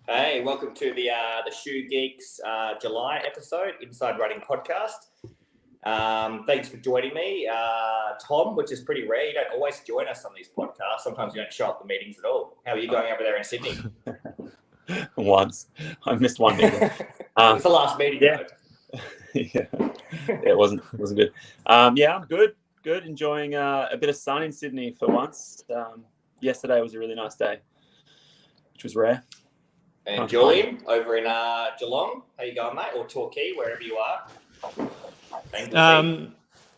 Hey, welcome to the Shoe Geeks July episode, Inside Running Podcast. Thanks for joining me, Tom, which is pretty rare. You don't always join us on these podcasts. Sometimes you don't show up at the meetings at all. How are you going over there in Sydney? Once. I missed one meeting. It's the last meeting. Yeah. It wasn't good. I'm good. Enjoying a bit of sun in Sydney for once. Yesterday was a really nice day, which was rare. And Julian over in Geelong, how you going, mate? Or Torquay, wherever you are.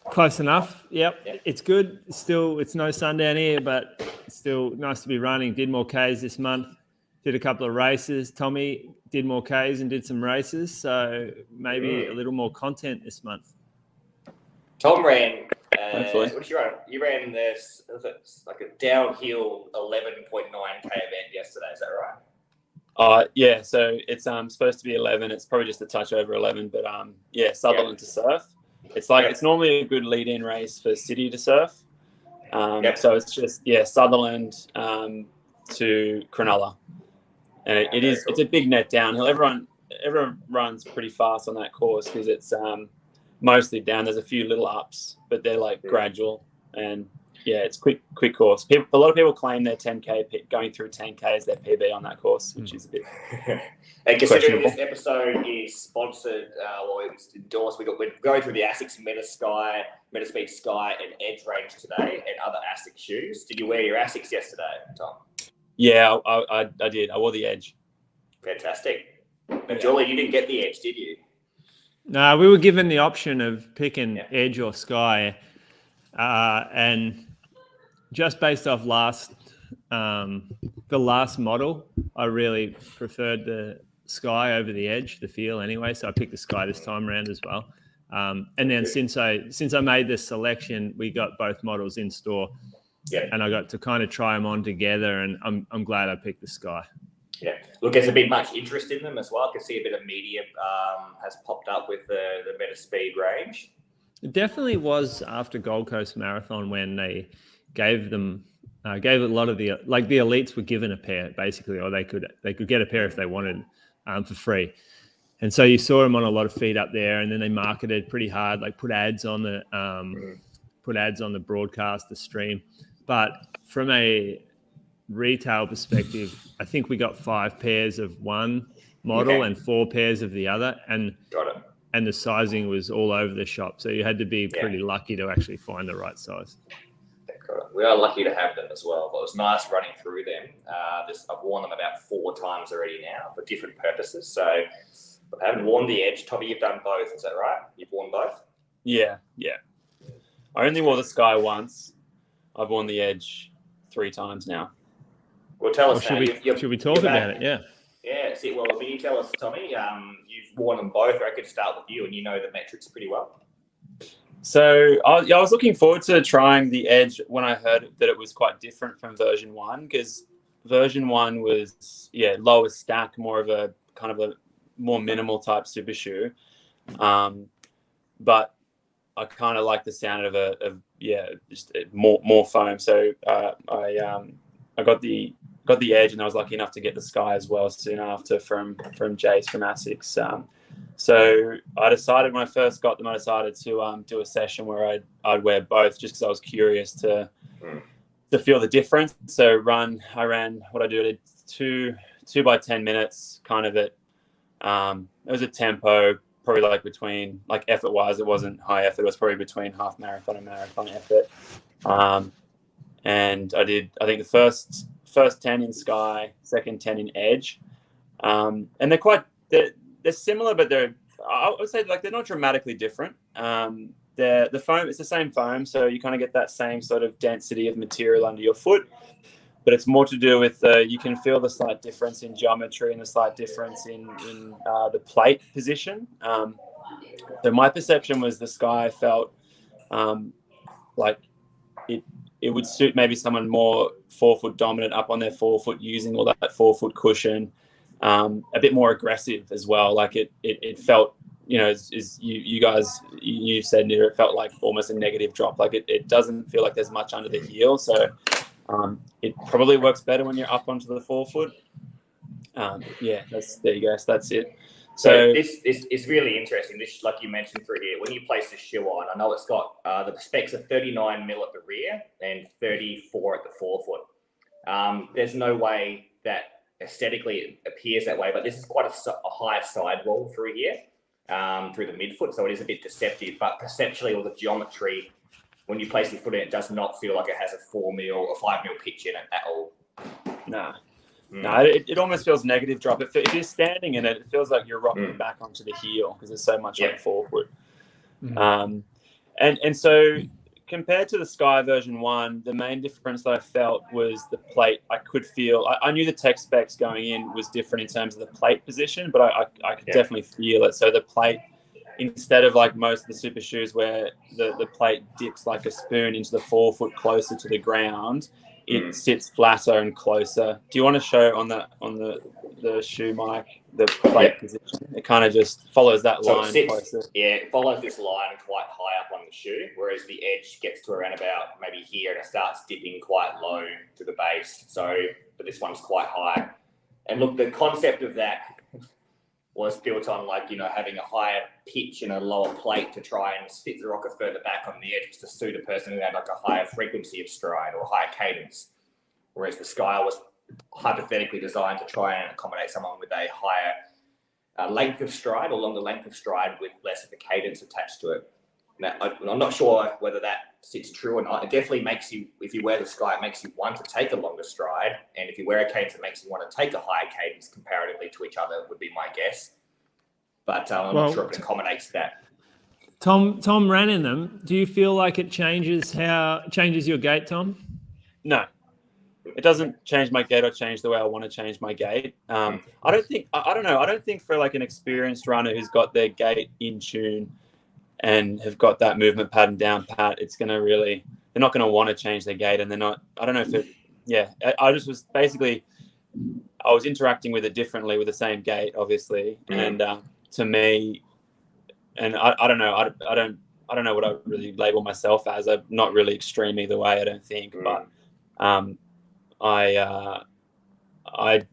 Close enough. Yep. It's good. It's no sun down here, but it's still nice to be running. Did more Ks this month. Did a couple of races. Tommy did more Ks and did some races, so maybe a little more content this month. Tom ran. What did you run? You ran this like a downhill 11.9K event yesterday. Is that right? Yeah, so it's supposed to be 11. It's probably just a touch over 11, but Sutherland to surf. It's like it's normally a good lead-in race for City to surf. So it's just Sutherland to Cronulla, and it's a big net downhill. Everyone runs pretty fast on that course because it's mostly down. There's a few little ups, but they're like gradual and. Yeah, it's quick course. A lot of people claim their 10K going through 10K is their PB on that course, which is a bit. And considering this episode is sponsored, it's endorsed, we're going through the ASICS Metaspeed Sky, and Edge range today, and other ASICS shoes. Did you wear your ASICS yesterday, Tom? Yeah, I did. I wore the Edge. Fantastic. And Julie, you didn't get the Edge, did you? No, we were given the option of picking Edge or Sky, and just based off the last model, I really preferred the Sky over the Edge, the feel anyway. So I picked the Sky this time around as well. And then since I made this selection, we got both models in store, and I got to kind of try them on together. And I'm glad I picked the Sky. Yeah, look, there's been much interest in them as well. I can see a bit of media has popped up with the Metaspeed range. It definitely was after Gold Coast Marathon when they gave a lot of the elites were given a pair basically, or they could get a pair if they wanted for free. And so you saw them on a lot of feed up there, and then they marketed pretty hard, like put ads on the broadcast, the stream. But from a retail perspective, I think we got 5 pairs of one model and 4 pairs of the other, and the sizing was all over the shop. So you had to be pretty lucky to actually find the right size. We are lucky to have them as well, but it was nice running through them. I've worn them about 4 times already now for different purposes. So I haven't worn the Edge. Tommy, you've done both. Is that right? You've worn both? Yeah. I only wore the Sky once. I've worn the Edge 3 times now. Well, tell us now. Should we talk about it? Yeah. Yeah. Well, can you tell us, Tommy? You've worn them both. I could start with you, and you know the metrics pretty well. So I was looking forward to trying the Edge when I heard that it was quite different from version 1, because version 1 was lower stack, more of a kind of a more minimal type super shoe, but I kind of like the sound of just more foam. So I got the Edge, and I was lucky enough to get the Sky as well soon after from Jace from ASICS. So I decided when I first got them, I decided to do a session where I'd wear both, just because I was curious to feel the difference. So I ran what I did 2 by 10 minutes, kind of at it was a tempo probably like between, like effort wise, it wasn't high effort. It was probably between half marathon and marathon effort. And I think the first 10 in Sky, second 10 in Edge, and they're similar, but I would say like they're not dramatically different. The foam, it's the same foam, so you kind of get that same sort of density of material under your foot, but it's more to do with you can feel the slight difference in geometry and the slight difference in the plate position. So my perception was the Sky felt like it would suit maybe someone more forefoot dominant, up on their forefoot, using all that forefoot cushion. A bit more aggressive as well. Like it felt, as you guys, you said, Nira, it felt like almost a negative drop. Like it doesn't feel like there's much under the heel. So it probably works better when you're up onto the forefoot. There you go. So that's it. So this is really interesting. This, like you mentioned through here, when you place the shoe on, I know it's got the specs are 39 mil at the rear and 34 at the forefoot. There's no way that aesthetically it appears that way, but this is quite a high sidewall through here, through the midfoot, so it is a bit deceptive. But perceptually, all the geometry, when you place your foot in, it does not feel like it has a 4 mil or 5 mil pitch in it at all. No, it almost feels negative drop. If you're standing in it, it feels like you're rocking back onto the heel because there's so much on the forefoot. And so compared to the Sky version 1, the main difference that I felt was the plate. I could feel, I knew the tech specs going in was different in terms of the plate position, but I could definitely feel it. So the plate, instead of like most of the super shoes where the plate dips like a spoon into the forefoot closer to the ground, it sits flatter and closer. Do you want to show on the shoe, Mike, the plate position? It kind of just follows that line closer. Yeah, it follows this line quite high up on the shoe, whereas the edge gets to around about maybe here and it starts dipping quite low to the base. So, but this one's quite high. And look, the concept of that was built on having a higher pitch and a lower plate to try and fit the rocker further back on the edge to suit a person who had like a higher frequency of stride or higher cadence. Whereas the Sky was hypothetically designed to try and accommodate someone with a higher length of stride or longer length of stride with less of a cadence attached to it. Now, I'm not sure whether that sits true or not. It definitely makes you, if you wear the Sky, it makes you want to take a longer stride. And if you wear a cadence, it makes you want to take a higher cadence comparatively to each other, would be my guess. But I'm not sure if it accommodates that. Tom ran in them. Do you feel like it changes your gait, Tom? No. It doesn't change my gait or change the way I want to change my gait. I don't think for like an experienced runner who's got their gait in tune and have got that movement pattern down pat, they're not going to want to change their gait, and they're not, I don't know if I just was basically, I was interacting with it differently with the same gait, obviously. And to me, and I don't know, I don't know what I really label myself as. I'm not really extreme either way, I don't think, but I would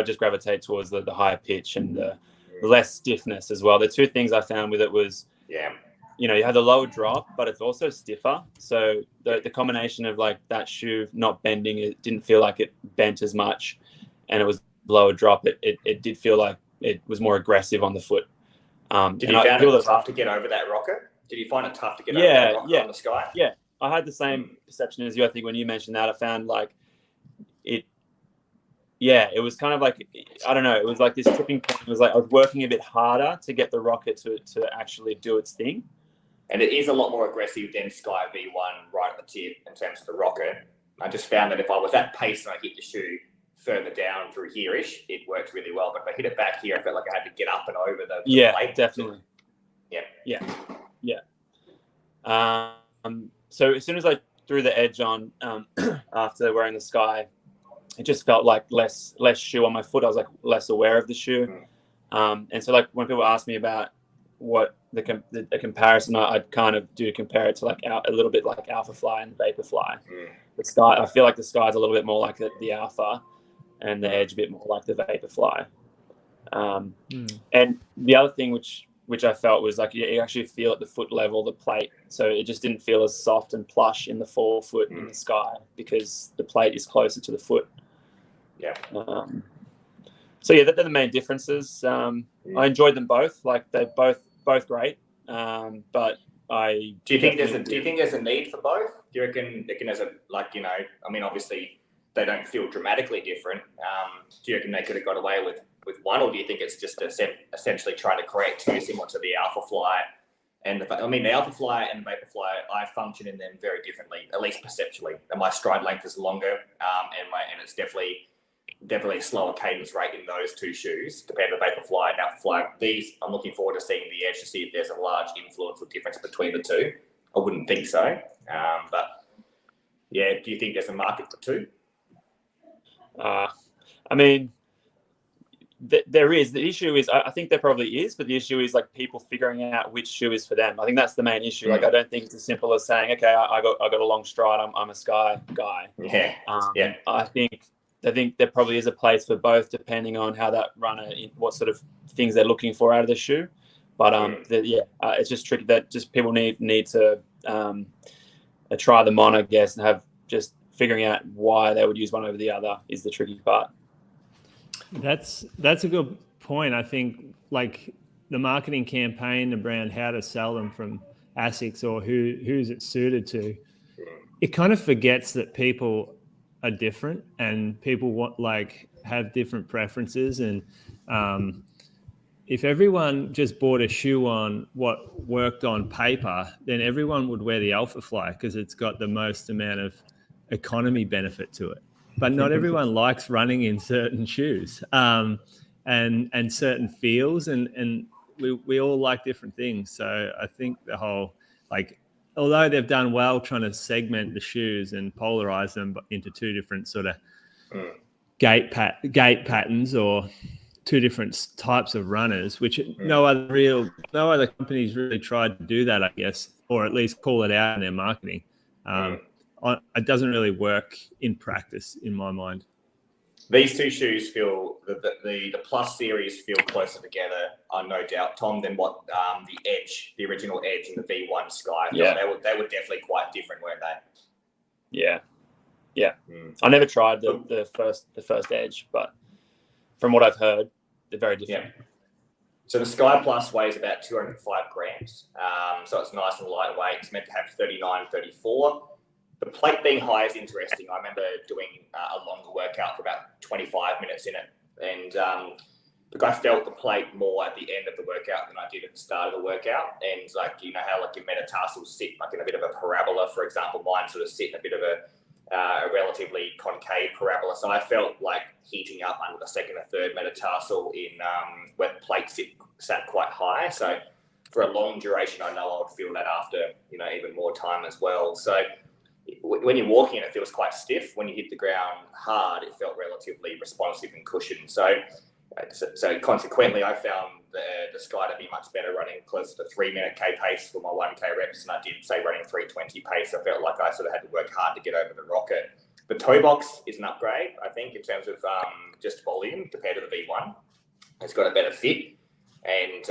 just gravitate towards the higher pitch and the less stiffness as well. The two things I found with it was, you had the lower drop, but it's also stiffer. So the combination of like that shoe not bending, it didn't feel like it bent as much, and it was lower drop. It did feel like it was more aggressive on the foot. Did you find it tough to get over that rocker? Did you find it tough to get over that rocker on the Sky? Yeah, I had the same perception as you. I think when you mentioned that, I found like it. Yeah, it was kind of like, I don't know, it was like this tipping point. It was like I was working a bit harder to get the rocket to actually do its thing. And it is a lot more aggressive than Sky V1 right at the tip in terms of the rocket. I just found that if I was at pace and I hit the shoe further down through here-ish, it worked really well. But if I hit it back here, I felt like I had to get up and over the plate. Definitely. Yeah. So as soon as I threw the edge on after wearing the Sky, it just felt like less shoe on my foot. I was like less aware of the shoe. And so like when people ask me about what the comparison, I'd kind of do compare it to like a little bit like Alpha Fly and Vaporfly. The Sky, I feel like the Sky's a little bit more like the Alpha, and the Edge a bit more like the Vaporfly. And the other thing which I felt was like you actually feel at the foot level the plate, so it just didn't feel as soft and plush in the forefoot in the Sky because the plate is closer to the foot. So they're the main differences. I enjoyed them both. Like they're both great. But do you think there's a need for both? Do you reckon there's obviously they don't feel dramatically different. Do you reckon they could have got away with one, or do you think it's just essentially trying to create two similar to the Alpha Fly and the Alpha Fly and the Vaporfly? I function in them very differently, at least perceptually. And my stride length is longer, and it's definitely a slower cadence rate in those two shoes compared to Vaporfly and Alpha Fly. These, I'm looking forward to seeing the Edge to see if there's a large influence or difference between the two. I wouldn't think so. But yeah, do you think there's a market for two? There is. The issue is, I think there probably is, but the issue is like people figuring out which shoe is for them. I think that's the main issue. Like, I don't think it's as simple as saying, okay, I got a long stride, I'm a Sky guy. I think I think there probably is a place for both, depending on how that runner, what sort of things they're looking for out of the shoe. But it's just tricky that just people need to try them on, I guess, and have just figuring out why they would use one over the other is the tricky part. That's a good point. I think like the marketing campaign around how to sell them from ASICS or who's it suited to, it kind of forgets that people are different and people have different preferences. And if everyone just bought a shoe on what worked on paper, then everyone would wear the Alpha Fly because it's got the most amount of economy benefit to it. But not everyone likes running in certain shoes and certain feels, and we all like different things. So I think the whole, although they've done well trying to segment the shoes and polarize them into two different sort of gait patterns or two different types of runners, which no other companies really tried to do that, I guess, or at least call it out in their marketing. It doesn't really work in practice, in my mind. These two shoes feel the Plus series feel closer together, no doubt, Tom, than what the original Edge and the V1 Sky. Yeah, they were definitely quite different, weren't they? Yeah. I never tried the first Edge, but from what I've heard, they're very different. Yeah. So the Sky Plus weighs about 205 grams, so it's nice and lightweight. It's meant to have 39, 34. The plate being high is interesting. I remember doing a longer workout for about 25 minutes in it, and I felt the plate more at the end of the workout than I did at the start of the workout. And you know how your metatarsals sit in a bit of a parabola, for example. Mine sort of sit in a bit of a relatively concave parabola. So I felt like heating up under the second or third metatarsal in where the plate sat quite high. So for a long duration, I know I would feel that after even more time as well. So when you're walking, it feels quite stiff. When you hit the ground hard, it felt relatively responsive and cushioned. So consequently, I found the Sky to be much better running close to 3-minute K pace for my 1K reps, and I did say running 3:20 pace. I felt like I sort of had to work hard to get over the rocket. The toe box is an upgrade, I think, in terms of just volume compared to the V1. It's got a better fit, and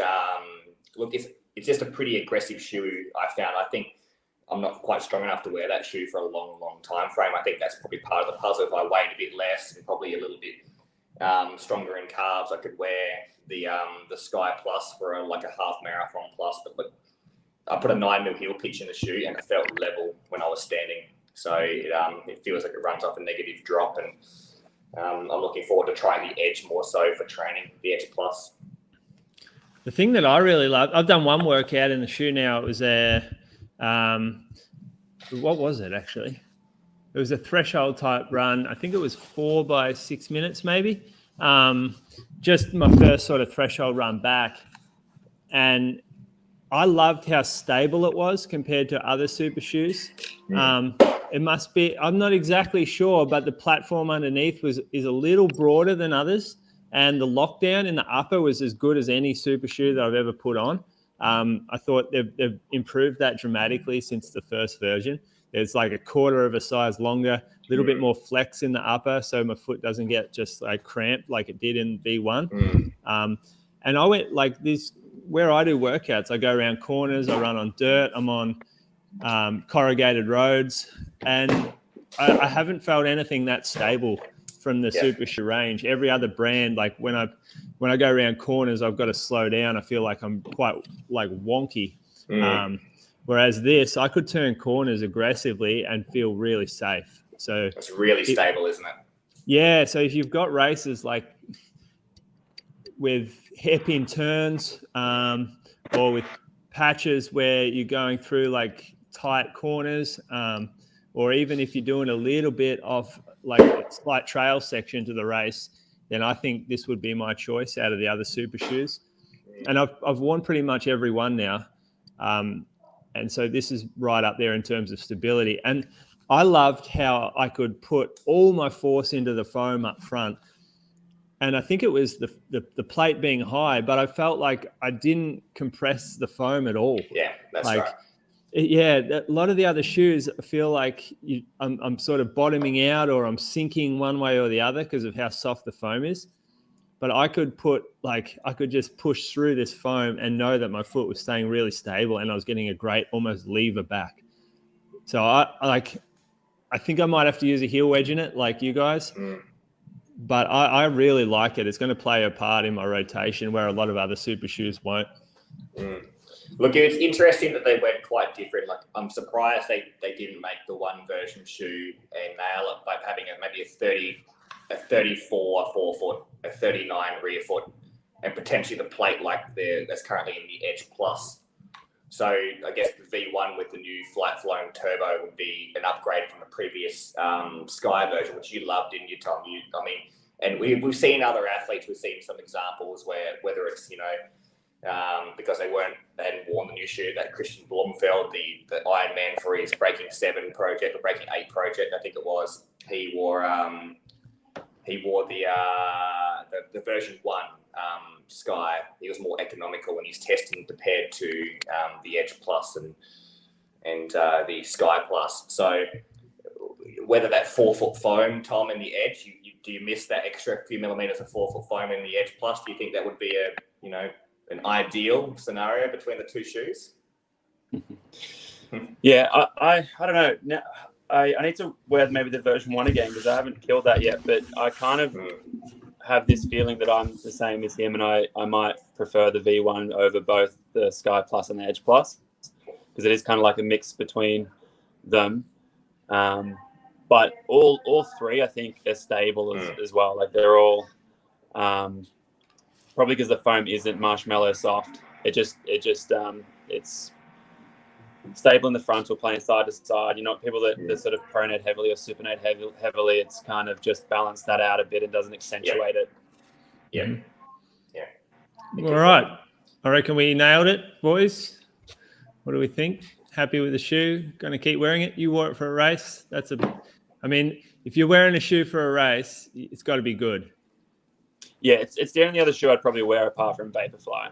look, it's just a pretty aggressive shoe. I found. I think I'm not quite strong enough to wear that shoe for a long time frame. I think that's probably part of the puzzle. If I weighed a bit less and probably a little bit stronger in carbs, I could wear the Sky Plus for a half marathon plus. But look, I put a 9mm heel pitch in the shoe and it felt level when I was standing. So it feels like it runs off a negative drop, and I'm looking forward to trying the Edge more so for training, the Edge Plus. The thing that I really love, I've done one workout in the shoe now. It was what was it actually? It was a threshold type run. I think it was 4 by 6 minutes, maybe. Just my first sort of threshold run back. And I loved how stable it was compared to other super shoes. It must be, I'm not exactly sure, but the platform underneath is a little broader than others. And the lockdown in the upper was as good as any super shoe that I've ever put on. I thought they've improved that dramatically since the first version. There's like a quarter of a size longer, a little bit more flex in the upper, so my foot doesn't get just cramped like it did in V1. And I went like this, where I do workouts, I go around corners, I run on dirt, I'm on corrugated roads, and I haven't felt anything that stable from the super shoe range. Every other brand, like when I go around corners, I've got to slow down. I feel like I'm quite wonky. Whereas this, I could turn corners aggressively and feel really safe. So it's really stable, isn't it? Yeah. So if you've got races with hairpin turns or with patches where you're going through tight corners, or even if you're doing a little bit of a slight trail section to the race, then I think this would be my choice out of the other super shoes. And I've worn pretty much every one now. And so this is right up there in terms of stability. And I loved how I could put all my force into the foam up front. And I think it was the plate being high, but I felt like I didn't compress the foam at all. Yeah, that's right. a lot of the other shoes, I feel like I'm sort of bottoming out or I'm sinking one way or the other because of how soft the foam is. But I could just push through this foam and know that my foot was staying really stable and I was getting a great almost lever back. So I think I might have to use a heel wedge in it like you guys. But I really like it. It's going to play a part in my rotation where a lot of other super shoes won't. Look, it's interesting that they went quite different. Like, I'm surprised they didn't make the one version shoe and nail it by having maybe a 34 forefoot, a 39 rear foot, and potentially the plate that's currently in the Edge Plus. So I guess the V1 with the new flat flown turbo would be an upgrade from the previous Sky version, which you loved, didn't you, Tom? And we've seen other athletes. We've seen some examples where whether it's because they hadn't worn the new shoe, that Christian Blumfeld, the Ironman for his Breaking 7 project or Breaking 8 project, I think it was. He wore the version 1 Sky. He was more economical when he's testing compared to the Edge Plus and the Sky Plus. So whether that 4-foot foam, Tom, in the Edge, do you miss that extra few millimeters of 4-foot foam in the Edge Plus? Do you think that would be an ideal scenario between the two shoes? Yeah, I don't know. Now, I need to wear maybe the version 1 again because I haven't killed that yet, but I kind of have this feeling that I'm the same as him and I might prefer the V1 over both the Sky Plus and the Edge Plus because it is kind of like a mix between them. But all three, I think, are stable as well. Like they're all probably because the foam isn't marshmallow soft. It's stable in the front or playing side to side. You're not people that sort of pronate heavily or supinate heavily. It's kind of just balanced that out a bit and doesn't accentuate it. Yeah. All right. I reckon we nailed it, boys. What do we think? Happy with the shoe? Going to keep wearing it? You wore it for a race. If you're wearing a shoe for a race, it's got to be good. Yeah, it's the only other shoe I'd probably wear apart from Vaporfly.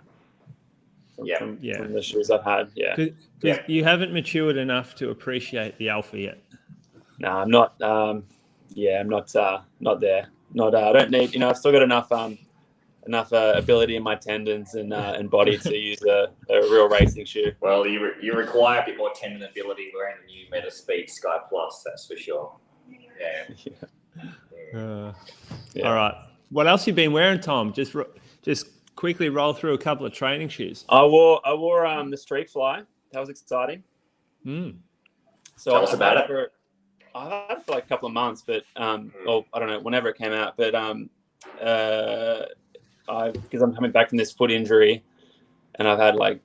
From the shoes I've had, Because you haven't matured enough to appreciate the Alpha yet. No, I'm not. I'm not there. I don't need. I've still got enough ability in my tendons and body to use a real racing shoe. Well, you require a bit more tendon ability wearing the new Metaspeed Sky Plus. That's for sure. All right. What else you been wearing, Tom? Just quickly roll through a couple of training shoes. I wore the Streak Fly. That was exciting. So tell us about it. I've had it for like a couple of months, but I don't know, whenever it came out. But because I'm coming back from this foot injury, and I've had like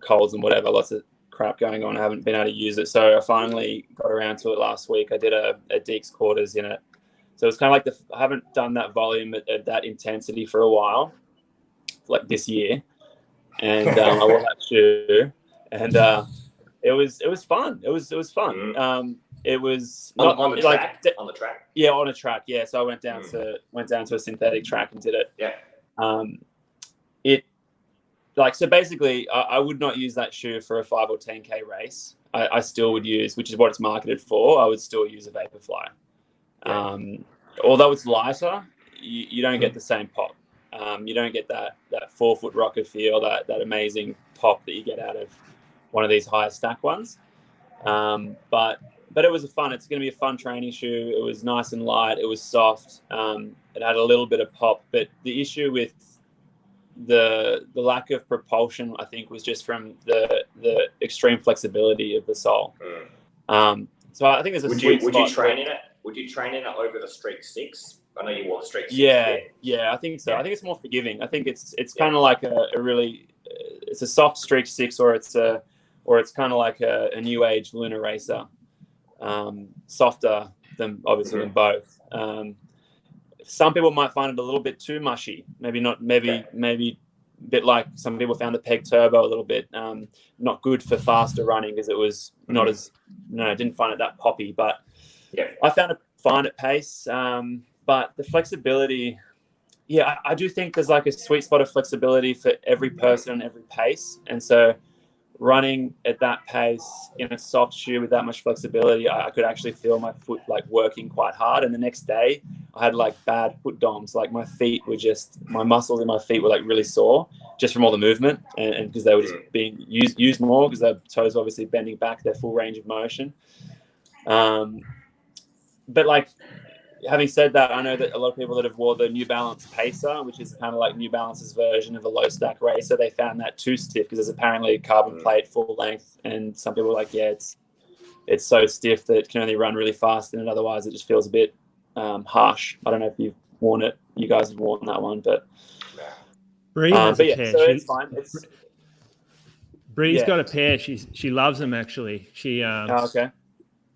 colds and whatever, lots of crap going on. I haven't been able to use it, so I finally got around to it last week. I did a Geeks quarters in it, so it's kind of like I haven't done that volume at that intensity for a while, like this year, and I wore that shoe, and it was fun. It was fun. It was not on the track. On the track. Yeah, on a track. Yeah, so I went down to a synthetic track and did it. Yeah. So basically, I would not use that shoe for a 5 or 10K race. I still would use, which is what it's marketed for. I would still use a Vaporfly. Yeah. Although it's lighter, you don't get the same pop. You don't get that 4-foot rocker feel, that amazing pop that you get out of one of these higher stack ones. But it was it's going to be a fun training shoe. It was nice and light. It was soft. It had a little bit of pop, but the issue with the lack of propulsion, I think, was just from the extreme flexibility of the sole. So I think there's a sweet spot. Would you train in it? Would you train in it over the Streak 6? I know you wore the Streak 6. Yeah, I think so. Yeah. I think it's more forgiving. I think it's kind of like a really it's a soft Streak 6, or it's kind of like a new age Lunar Racer. Softer than both. Some people might find it a little bit too mushy. Maybe a bit like some people found the Peg Turbo a little bit not good for faster running because it was not I didn't find it that poppy. But I found it fine at pace. But the flexibility, I do think there's like a sweet spot of flexibility for every person and every pace. And so running at that pace in a soft shoe with that much flexibility, I could actually feel my foot like working quite hard. And the next day I had like bad foot DOMs. Like my muscles in my feet were like really sore just from all the movement, and because they were just being used more because their toes were obviously bending back their full range of motion. But like, having said that, I know that a lot of people that have wore the New Balance Pacer, which is kind of like New Balance's version of a low stack racer, they found that too stiff because there's apparently a carbon plate full length, and some people were like, yeah, it's so stiff that it can only run really fast, and otherwise it just feels a bit harsh. I don't know if you've worn it. You guys have worn that one, but Bree has a pair. So it's fine. Bree's got a pair. She loves them actually. Okay.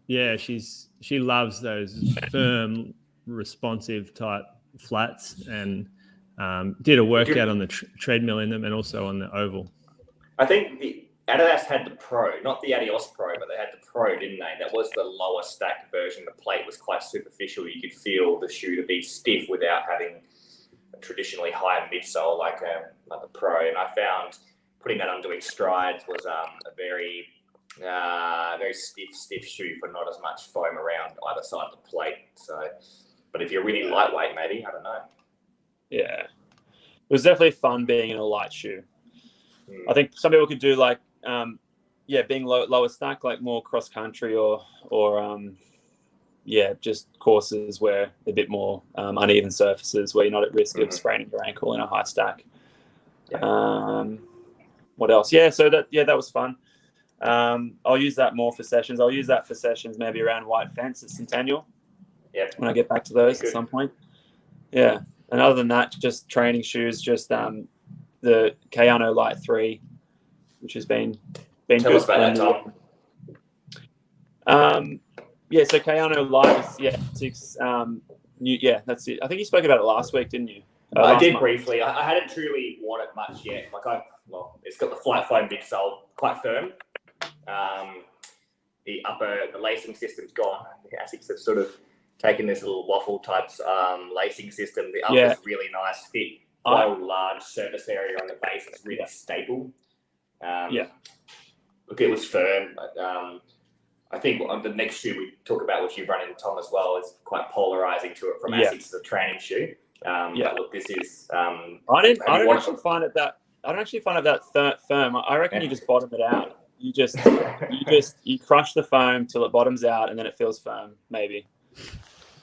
Yeah, she loves those firm, responsive type flats, and did a workout on the treadmill in them and also on the oval. I think the Adidas had the Pro, not the Adios Pro, but they had the Pro, didn't they? That was the lower stacked version. The plate was quite superficial. You could feel the shoe to be stiff without having a traditionally high midsole like the Pro. And I found putting that on doing strides was a very stiff shoe for not as much foam around either side of the plate. So, but if you're really lightweight, maybe, I don't know. Yeah, it was definitely fun being in a light shoe. I think some people could do like, being lower stack, like more cross country or just courses where a bit more uneven surfaces where you're not at risk of spraining your ankle in a high stack. Yeah. What else? So that was fun. I'll use that more for sessions. I'll use that for sessions maybe around White Fence at Centennial. Yeah. When I get back to those at some point. Yeah. And other than that, just training shoes, just the Kayano Light 3, which has been Tell good. Us about that, Tom. So Kayano Light is 6. That's it. I think you spoke about it last week, didn't you? I did briefly. I hadn't truly worn it much yet. It's got the flight foam midsole, quite firm. The lacing system's gone. The Asics have sort of taken this little waffle type lacing system. The upper's really nice fit. Quite a large surface area on the base. It's really stable. Look, it was firm. I think the next shoe we talk about, which you run in, Tom, as well, is quite polarizing to it from Asics as a training shoe. But look, this is. I don't actually find it that firm. I reckon you just bottom it out. You crush the foam till it bottoms out, and then it feels firm. Maybe.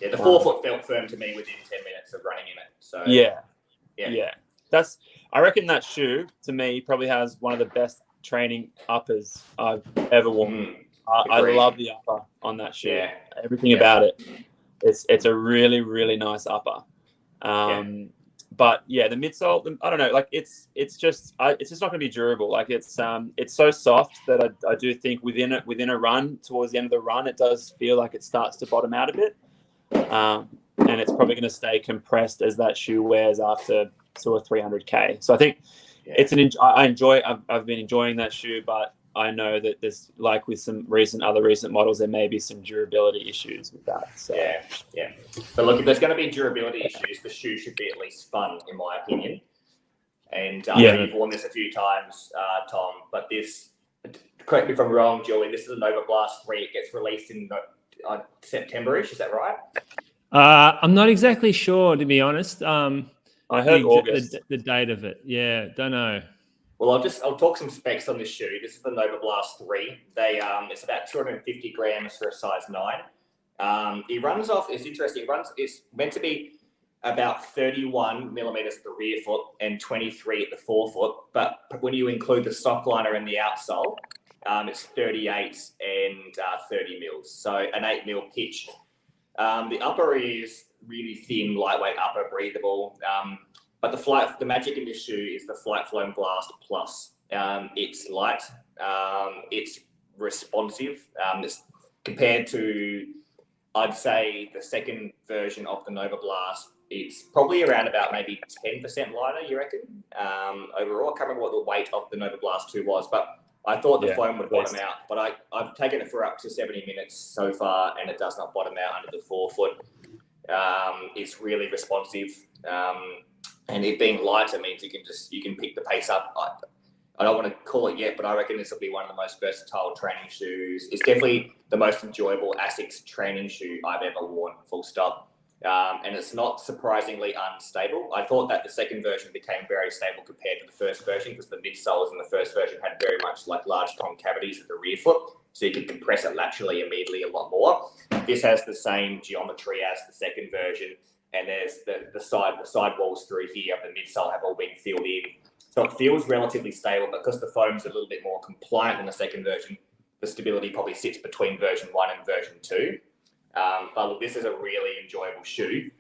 Yeah, the forefoot felt firm to me within 10 minutes of running in it. So. Yeah. I reckon that shoe to me probably has one of the best training uppers I've ever worn. I love the upper on that shoe. Yeah. Everything about it. It's a really, really nice upper. But the midsole, I don't know, like it's just not going to be durable. Like it's so soft that I do think within a run, towards the end of the run, it does feel like it starts to bottom out a bit. And it's probably going to stay compressed as that shoe wears after 200 or 300K. So I think I've been enjoying that shoe, but I know that there's, like with some other recent models, there may be some durability issues with that. So. Yeah. But look, if there's going to be durability issues, the shoe should be at least fun, in my opinion. And you've worn this a few times, Tom, but this, correct me if I'm wrong, Julie, this is a Nova Blast 3. It gets released in September-ish, is that right? I'm not exactly sure, to be honest. I heard August. The date of it. Yeah, don't know. Well, I'll talk some specs on this shoe. This is the Nova Blast 3. It's about 250 grams for a size 9. It runs off, it's interesting, it's meant to be about 31 millimeters at the rear foot and 23 at the forefoot. But when you include the sock liner and the outsole, it's 38 and 30 mils. So an 8 mil pitch. The upper is really thin, lightweight upper, breathable. But the magic in this shoe is the Flight Foam Blast Plus. It's light, it's responsive. It's compared to, I'd say, the second version of the Nova Blast, it's probably around about maybe 10% lighter, you reckon? Overall, I can't remember what the weight of the Nova Blast 2 was, but I thought the foam would bottom out. But I've taken it for up to 70 minutes so far, and it does not bottom out under the forefoot. It's really responsive. And it being lighter means you can pick the pace up. I don't want to call it yet, but I reckon this will be one of the most versatile training shoes. It's definitely the most enjoyable ASICS training shoe I've ever worn, full stop. And it's not surprisingly unstable. I thought that the second version became very stable compared to the first version because the midsoles in the first version had very much like large concavities at the rear foot, so you could compress it laterally immediately a lot more. This has the same geometry as the second version, and there's the side walls through here of the midsole have all been filled in. So it feels relatively stable, but because the foam's a little bit more compliant than the second version, the stability probably sits between version 1 and version 2. But look, this is a really enjoyable shoe,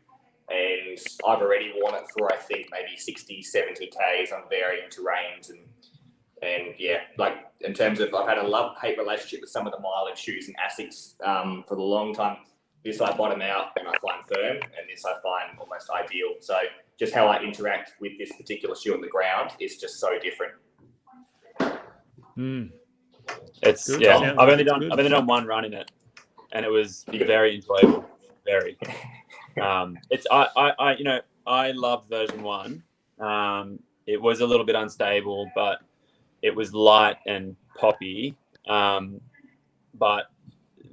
and I've already worn it for, I think, maybe 60, 70 Ks on varying terrains. And yeah, like in terms of, I've had a love-hate relationship with some of the mileage shoes and ASICS for the long time. This I bottom out and I find firm, and this I find almost ideal. So just how I interact with this particular shoe on the ground is just so different. It's Good. yeah. Sounds I've like only done one run in it, and it was very enjoyable. Very. It's I loved version 1. It was a little bit unstable, but it was light and poppy. But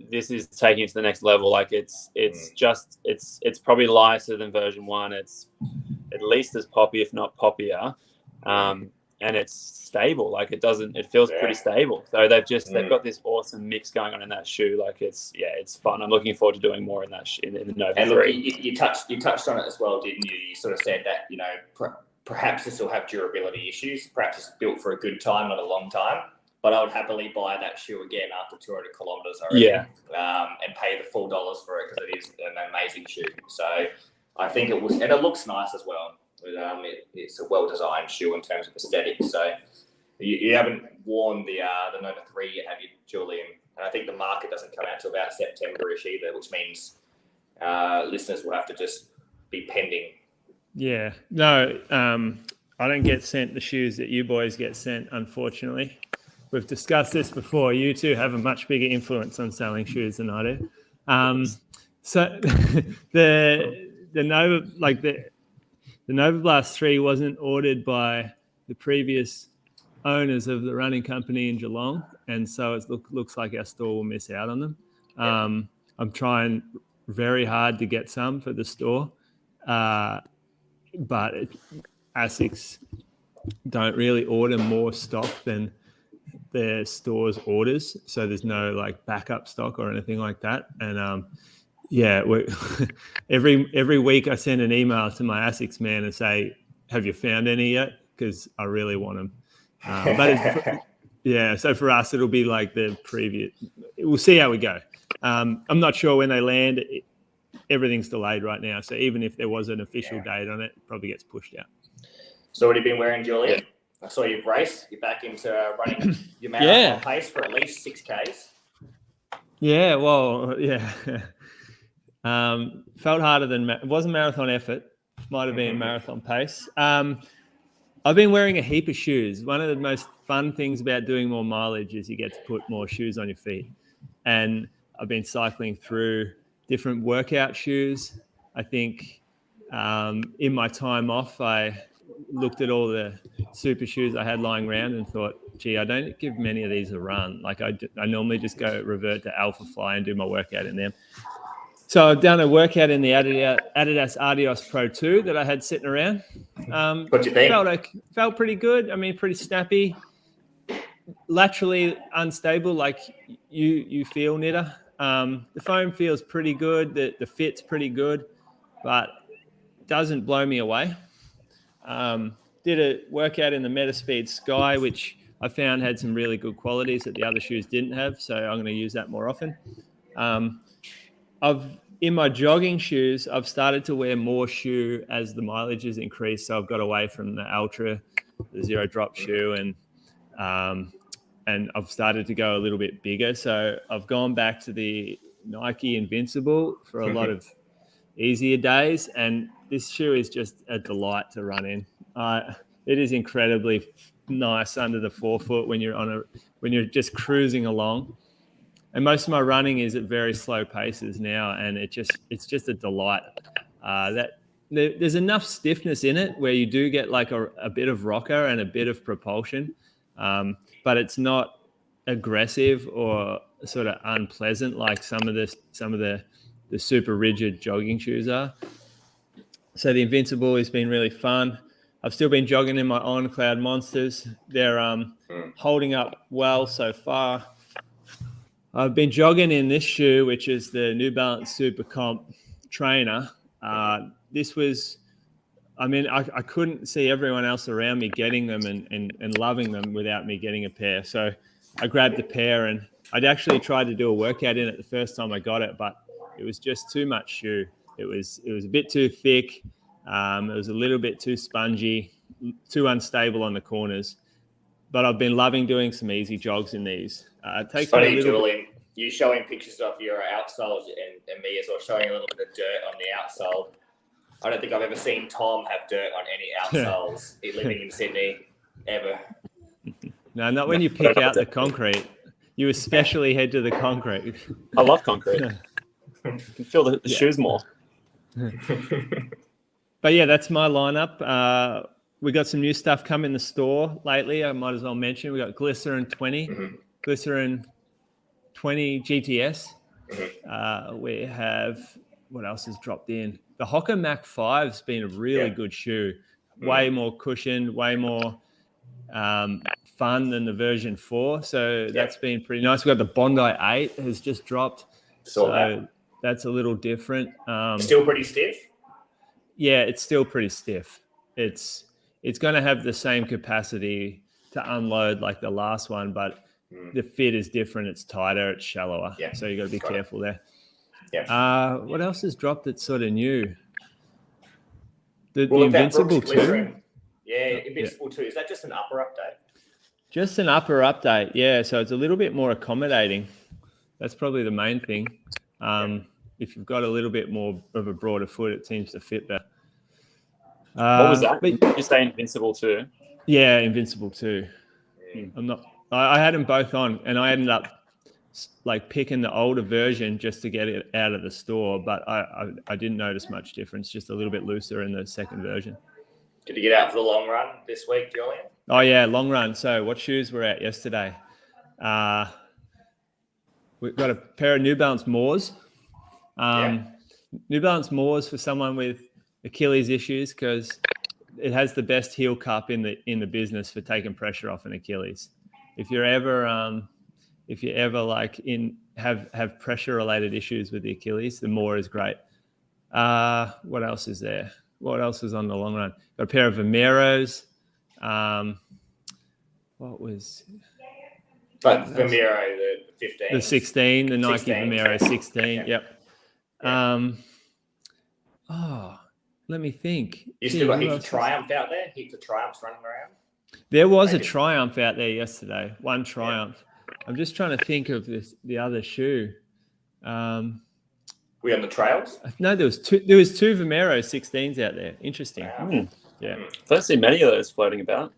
this is taking it to the next level. Like it's probably lighter than version 1. It's at least as poppy, if not poppier. And it's stable. Like it feels pretty stable. So they've got this awesome mix going on in that shoe. Like it's fun. I'm looking forward to doing more in that in the Nova 3. And look, you touched on it as well, didn't you? You sort of said that, perhaps this will have durability issues. Perhaps it's built for a good time, not a long time. But I would happily buy that shoe again after 200 kilometers, I reckon, and pay the full dollars for it because it is an amazing shoe. So I think it was, and it looks nice as well. It's a well-designed shoe in terms of aesthetics. So you haven't worn the Nova 3 yet, have you, Julian? And I think the market doesn't come out till about September-ish either, which means listeners will have to just be pending. Yeah. No, I don't get sent the shoes that you boys get sent, unfortunately. We've discussed this before. You two have a much bigger influence on selling shoes than I do. So the Nova, like the Nova Blast 3 wasn't ordered by the previous owners of the running company in Geelong, and so it looks like our store will miss out on them. I'm trying very hard to get some for the store, but ASICS don't really order more stock than their store's orders, so there's no like backup stock or anything like that. And every week I send an email to my ASICS man and say, "Have you found any yet?" Because I really want them. So for us it'll be like the previous. We'll see how we go. I'm not sure when they land. Everything's delayed right now, so even if there was an official date on it, it probably gets pushed out. So what have you been wearing, Julian? Yeah. I saw you've raced. You're back into running your marathon pace for at least 6Ks. Yeah, well, yeah. Felt harder than it was a marathon effort. Might have been marathon pace. I've been wearing a heap of shoes. One of the most fun things about doing more mileage is you get to put more shoes on your feet. And I've been cycling through different workout shoes. I think in my time off, I looked at all the super shoes I had lying around and thought, gee, I don't give many of these a run. Like I normally just revert to Alpha Fly and do my workout in them. So I've done a workout in the Adidas Adios Pro 2 that I had sitting around. What do you think? Felt pretty good. I mean, pretty snappy, laterally unstable, like you feel, Nitter. The foam feels pretty good. The fit's pretty good, but doesn't blow me away. Did a workout in the Metaspeed Sky, which I found had some really good qualities that the other shoes didn't have. So I'm going to use that more often. In my jogging shoes, I've started to wear more shoe as the mileage has increased. So I've got away from the Ultra, the zero drop shoe, and I've started to go a little bit bigger. So I've gone back to the Nike Invincible for a lot of easier days. And this shoe is just a delight to run in. It is incredibly nice under the forefoot when you're just cruising along. And most of my running is at very slow paces now, and it's just a delight. There's enough stiffness in it where you do get like a bit of rocker and a bit of propulsion, but it's not aggressive or sort of unpleasant like some of the super rigid jogging shoes are. So the Invincible has been really fun. I've still been jogging in my On Cloud Monsters. They're holding up well so far. I've been jogging in this shoe, which is the New Balance Super Comp Trainer. This was, I mean, I couldn't see everyone else around me getting them and loving them without me getting a pair. So I grabbed a pair, and I'd actually tried to do a workout in it the first time I got it, but it was just too much shoe. It was a bit too thick. It was a little bit too spongy, too unstable on the corners. But I've been loving doing some easy jogs in these. It takes funny, me a little Julian, you showing pictures of your outsoles and me as well, showing a little bit of dirt on the outsole. I don't think I've ever seen Tom have dirt on any outsoles living in Sydney, ever. No, not when you pick out the concrete. You especially head to the concrete. I love concrete. You can feel the shoes more. But yeah, that's my lineup. We got some new stuff come in the store lately. I might as well mention we got Glycerin 20, Glycerin 20 GTS. We have, what else has dropped in? The Hoka Mach 5's been a really good shoe. Way more cushioned, way more fun than the version 4. So that's been pretty nice. We got the Bondi 8 has just dropped. So that's a little different. Still pretty stiff? Yeah, it's still pretty stiff. It's going to have the same capacity to unload like the last one, but the fit is different. It's tighter, it's shallower. Yeah. So you got to be careful there. Yeah. What else has dropped that's sort of new? The Invincible 2. Yeah, Invincible 2. Is that just an upper update? Just an upper update, yeah. So it's a little bit more accommodating. That's probably the main thing. If you've got a little bit more of a broader foot, it seems to fit better. What was that? Did you say Invincible 2? Yeah, Invincible 2. I had them both on, and I ended up like picking the older version just to get it out of the store, but I didn't notice much difference, just a little bit looser in the second version. Did you get out for the long run this week, Julian? Oh yeah, long run. So what shoes were out yesterday? We've got a pair of New Balance Moors. New Balance Moors for someone with Achilles issues, because it has the best heel cup in the business for taking pressure off an Achilles. If you ever like have pressure related issues with the Achilles, the Moor is great. What else is there? What else is on the long run? Got a pair of Vomeros. What was? But Vomero, the 15. The 16, the Nike Vomero 16. Yep. Let me think. You still got heaps of Triumph out there? Heaps of Triumphs running around? There was a Triumph out there yesterday. One Triumph. I'm just trying to think of the other shoe. We on the trails? No, there was two Vomero 16s out there. Interesting. Wow. Yeah. I don't see many of those floating about.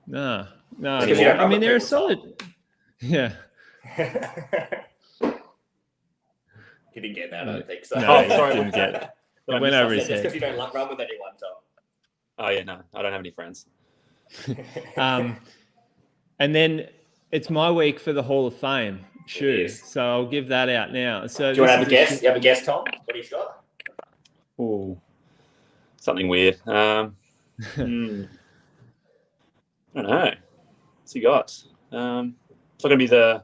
No. I mean, they're a solid. Yeah. He didn't get that, I don't think so. No, sorry, didn't get it. It went over his head. Just because you don't run with anyone, Tom. Oh, yeah, no. I don't have any friends. And then it's my week for the Hall of Fame shoes. So I'll give that out now. So do you want to have a guess? You have a guess, Tom? What do you got? Oh, something weird. I don't know. What's he got? It's not going to be the...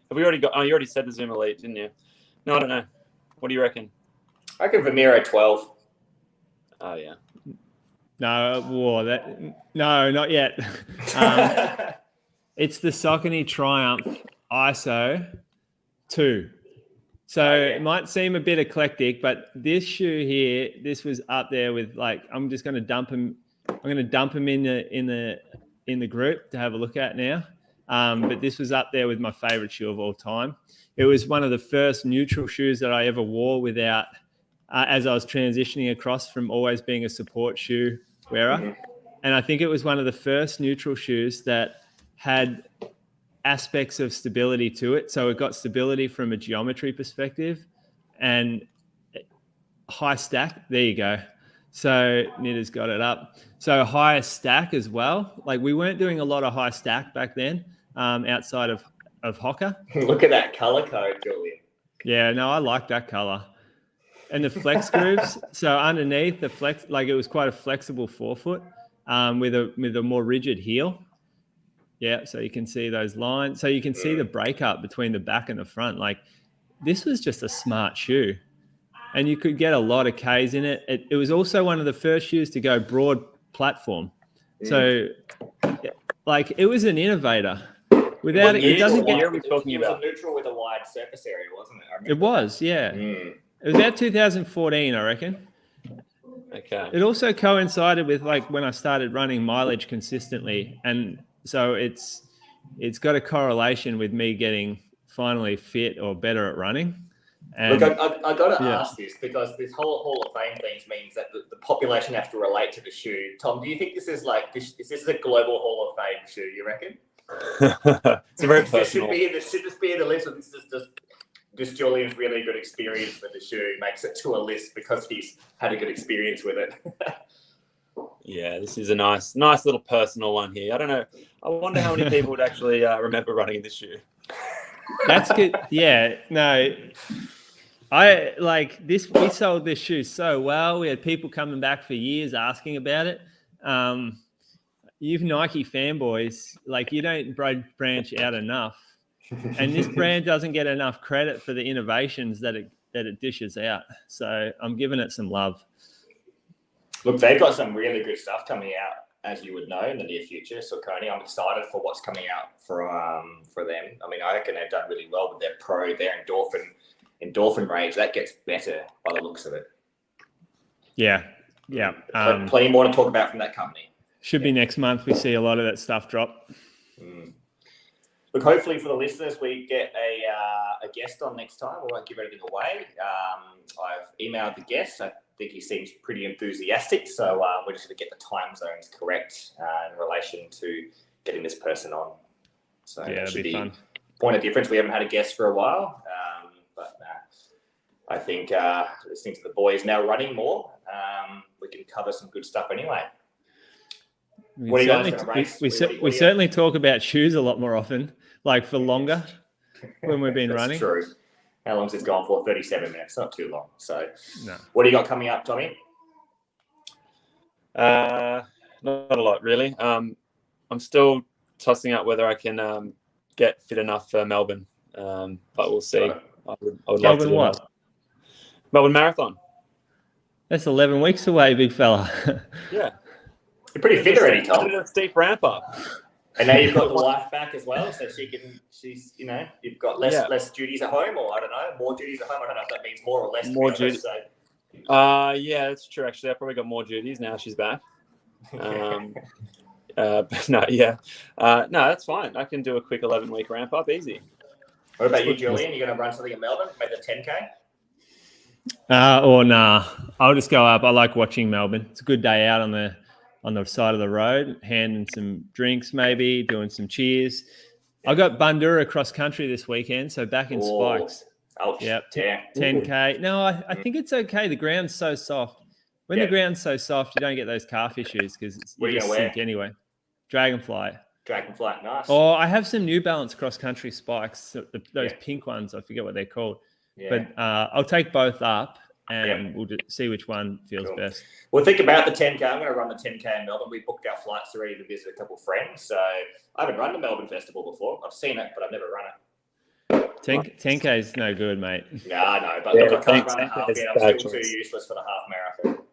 Have we already got... Oh, you already said the Zoom Elite, didn't you? No, I don't know. What do you reckon? I reckon Vomero 12. Oh, yeah. No, not yet. It's the Saucony Triumph Iso 2. So it might seem a bit eclectic, but this shoe here, this was up there with like, I'm just going to dump him. I'm going to dump him in the group to have a look at now. But this was up there with my favorite shoe of all time. It was one of the first neutral shoes that I ever wore without, as I was transitioning across from always being a support shoe wearer. Mm-hmm. And I think it was one of the first neutral shoes that had aspects of stability to it. So it got stability from a geometry perspective and high stack. There you go. So Nita's got it up. So higher stack as well. Like we weren't doing a lot of high stack back then, outside of Hocker. Look at that color code, Julian. Yeah, no, I like that color. And the flex grooves. So underneath the flex, like it was quite a flexible forefoot, with a more rigid heel. Yeah, so you can see those lines. So you can see the breakup between the back and the front. Like this was just a smart shoe. And you could get a lot of Ks in it. It was also one of the first shoes to go broad platform. So, like, it was an innovator. Without it, it doesn't get. It was a neutral with a wide surface area, wasn't it? It was, yeah. It was about 2014, I reckon. Okay. It also coincided with like when I started running mileage consistently, and so it's got a correlation with me getting finally fit or better at running. And, look, I got to ask this because this whole Hall of Fame thing means that the population have to relate to the shoe. Tom, do you think this is like is this a global Hall of Fame shoe? You reckon? It's a very personal. Should this be in the list, or this is just Julian's really good experience with the shoe makes it to a list because he's had a good experience with it? Yeah, this is a nice little personal one here. I don't know. I wonder how many people would actually remember running in this shoe. That's good. Yeah, no. I like this. We sold this shoe so well. We had people coming back for years asking about it. You Nike fanboys, like you don't branch out enough, and this brand doesn't get enough credit for the innovations that it dishes out. So I'm giving it some love. Look, they've got some really good stuff coming out, as you would know, in the near future. Saucony, I'm excited for what's coming out for them. I mean, I reckon they've done really well with their endorphin range. That gets better by the looks of it. Yeah. Plenty more to talk about from that company. Should be next month. We see a lot of that stuff drop. Look, hopefully for the listeners, we get a guest on next time. We won't give anything away. I've emailed the guest. I think he seems pretty enthusiastic. So we're just going to get the time zones correct in relation to getting this person on. So yeah, it should be fun. Point of difference. We haven't had a guest for a while. But I think listening to the boys now running more, we can cover some good stuff anyway. We certainly talk about shoes a lot more often, like for longer when we've been running. True. How long's this gone for? 37 minutes, not too long. So, no. What do you got coming up, Tommy? Not a lot, really. I'm still tossing out whether I can get fit enough for Melbourne, but we'll see. I would love to do what? Melbourne Marathon. That's 11 weeks away, big fella. Yeah. You're pretty fit already, Tom. I did a steep ramp up. And now you've got the wife back as well, so she's you've got less duties at home, or I don't know, more duties at home. I don't know if that means more or less. More duties. Yeah, that's true. Actually, I probably got more duties now she's back. But no, yeah. No, that's fine. I can do a quick 11-week ramp up, easy. What about you, Julian? You going to run something in Melbourne? Maybe the 10K? Or nah. I'll just go up. I like watching Melbourne. It's a good day out on the side of the road, handing some drinks, maybe doing some cheers. I got Bandura cross country this weekend, so back in spikes. Ouch. Yep, 10K. No, I think it's okay. The ground's so soft. When the ground's so soft, you don't get those calf issues because you just sink anyway. Dragonfly, nice. Oh, I have some New Balance cross country spikes, those pink ones. I forget what they're called. Yeah. But I'll take both up. And we'll just see which one feels best. Well, think about the 10K. I'm going to run the 10K in Melbourne. We booked our flights already to visit a couple of friends. So I haven't run the Melbourne Festival before. I've seen it, but I've never run it. 10K is no good, mate. No. But look, I can't run a half yet. I'm still too useless for the half marathon.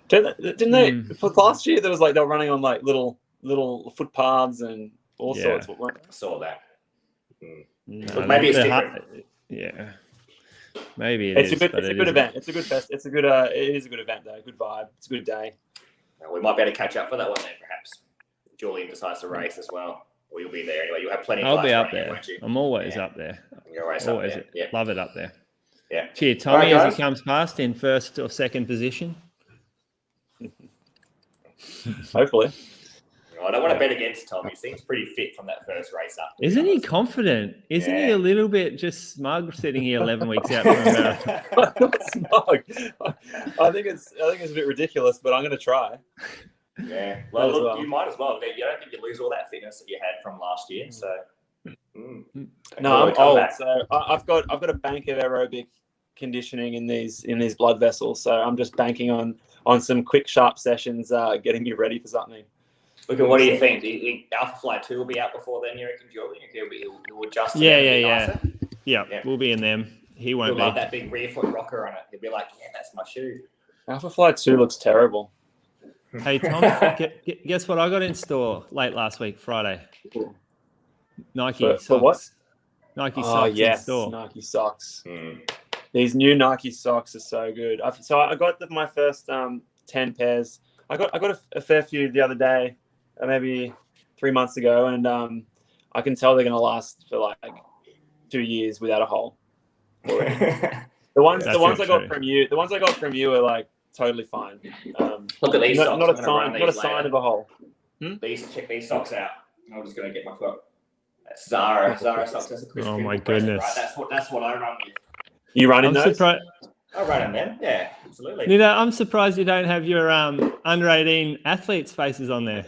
Didn't they? For last year, there was they were running on little footpaths and all sorts. I saw that. No, maybe it's different. Yeah. Maybe it's a good event. It's a good fest. It is a good event though. Good vibe. It's a good day. We might be able to catch up for that one then, perhaps. Julian decides to race as well. Or you'll be there anyway. You'll have plenty of I'll be up there. I'm always up there. You're always up there. Yeah. Love it up there. Yeah. Cheers, Tommy, as he comes past in first or second position. Hopefully. I don't want to bet against Tom. He seems pretty fit from that first race up. Isn't he confident? Isn't he a little bit just smug sitting here 11 weeks out from a marathon? Not smug. I think it's a bit ridiculous, but I'm going to try. Yeah. Well, look, you might as well. You don't think you lose all that fitness that you had from last year. So. No, I'm old. So I've got a bank of aerobic conditioning in these blood vessels. So I'm just banking on some quick, sharp sessions, getting me ready for something. Look, what do you think? Do you think Alpha Flight 2 will be out before then, you reckon, Julian? He'll adjust to Yeah, we'll be in them. He won't be. He'll love that big rear foot rocker on it. He'll be like, yeah, that's my shoe. Alpha Flight 2 looks terrible. Hey, Tom, guess what I got in store late last week, Friday? Nike socks. For what? Nike socks in store. Nike socks. These new Nike socks are so good. So I got my first 10 pairs. I got a fair few the other day, maybe 3 months ago, and I can tell they're going to last for like 2 years without a hole. The ones I got from you are like totally fine. Look at these socks. Not a sign of a hole. Check these socks out. I'm just going to get my foot. That's Zara socks. That's a Chris Oh my goodness! Right? That's what I run with. You run in those? I run in them. Yeah, absolutely. Nina, I'm surprised you don't have your under 18 athletes' faces on there.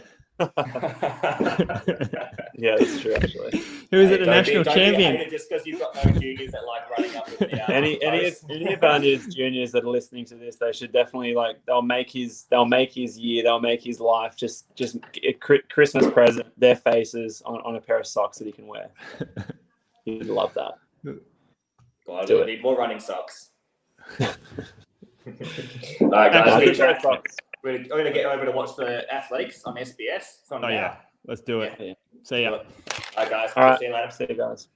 Yeah, that's true. Actually, who is it? The national champion? Just because you've got no juniors that like running up with the any of our juniors that are listening to this, they should definitely they'll make his year, they'll make his life just a Christmas present. Their faces on a pair of socks that he can wear. He'd love that. Well, I need more running socks. All right, guys. We're going to get over to watch the athletics on SBS. It's on now. Yeah. Let's do it. Yeah. See ya. All right, guys. All right. See you later. See you guys.